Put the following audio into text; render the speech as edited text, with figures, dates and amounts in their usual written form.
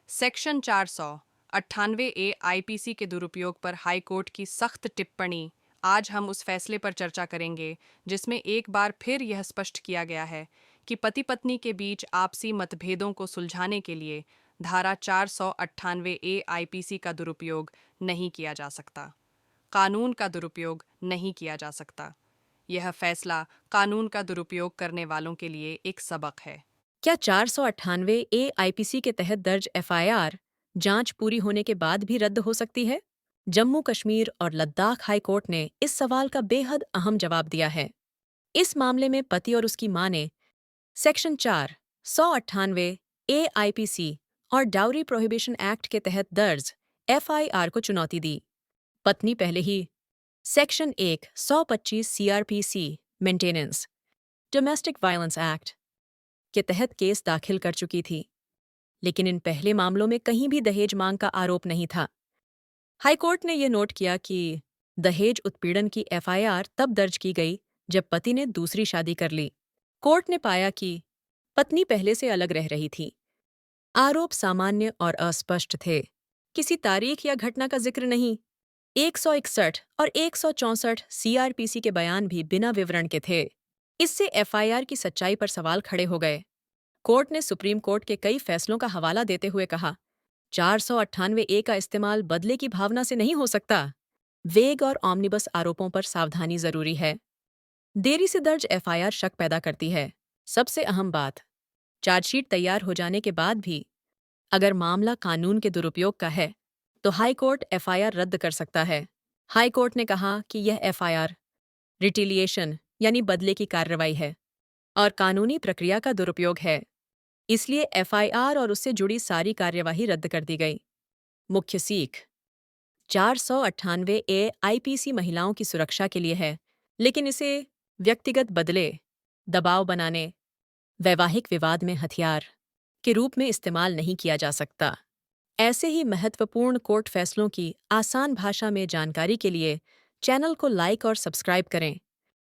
Section 498 A IPC के दुरुपयोग पर हाई कोर्ट की सख्त टिप्पणी। आज हम उस फैसले पर चर्चा करेंगे जिसमें एक बार फिर यह स्पष्ट किया गया है कि पति पत्नी के बीच आपसी मतभेदों को सुलझाने के लिए धारा 498 ए आईपीसी का दुरुपयोग नहीं किया जा सकता। कानून का दुरुपयोग नहीं किया जा सकता। यह फैसला कानून का दुरुपयोग करने वालों के लिए एक सबक है। क्या 498 ए आईपीसी के तहत दर्ज एफआईआर जांच पूरी होने के बाद भी रद्द हो सकती है? जम्मू कश्मीर और लद्दाख हाई कोर्ट ने इस सवाल का बेहद अहम जवाब दिया है। इस मामले में पति और उसकी मां ने सेक्शन 498 ए आईपीसी और डाउरी प्रोहिबिशन एक्ट के तहत दर्ज एफआईआर को चुनौती दी। पत्नी पहले ही section 125 CRPC maintenance domestic violence act के तहत केस दाखिल कर चुकी थी, लेकिन इन पहले मामलों में कहीं भी दहेज मांग का आरोप नहीं था। हाईकोर्ट ने यह नोट किया कि दहेज उत्पीड़न की एफआईआर तब दर्ज की गई जब पति ने दूसरी शादी कर ली। कोर्ट ने पाया कि पत्नी पहले से अलग रह रही थी। आरोप सामान्य और अस्पष्ट थे। किसी तारीख या घटना का जिक्र नहीं। 161 और 164 सीआरपीसी के बयान भी बिना विवरण के थे। इससे एफआईआर की सच्चाई पर सवाल खड़े हो गए। कोर्ट ने सुप्रीम कोर्ट के कई फैसलों का हवाला देते हुए कहा, 498 ए का इस्तेमाल बदले की भावना से नहीं हो सकता। वेग और ऑमनिबस आरोपों पर सावधानी जरूरी है। देरी से दर्ज एफआईआर शक पैदा करती है। सबसे अहम बात, चार्जशीट तैयार हो जाने के बाद भी अगर मामला कानून के दुरुपयोग का है तो हाई कोर्ट एफआईआर रद्द कर सकता है। हाई कोर्ट ने कहा कि यह एफआईआर रिटिलिएशन यानी बदले की कार्रवाई है और कानूनी प्रक्रिया का दुरुपयोग है। इसलिए एफआईआर और उससे जुड़ी सारी कार्यवाही रद्द कर दी गई। मुख्य सीख, 498 ए आईपीसी महिलाओं की सुरक्षा के लिए है, लेकिन इसे व्यक्तिगत बदले, दबाव बनाने, वैवाहिक विवाद में हथियार के रूप में इस्तेमाल नहीं किया जा सकता। ऐसे ही महत्वपूर्ण कोर्ट फैसलों की आसान भाषा में जानकारी के लिए चैनल को लाइक और सब्सक्राइब करें।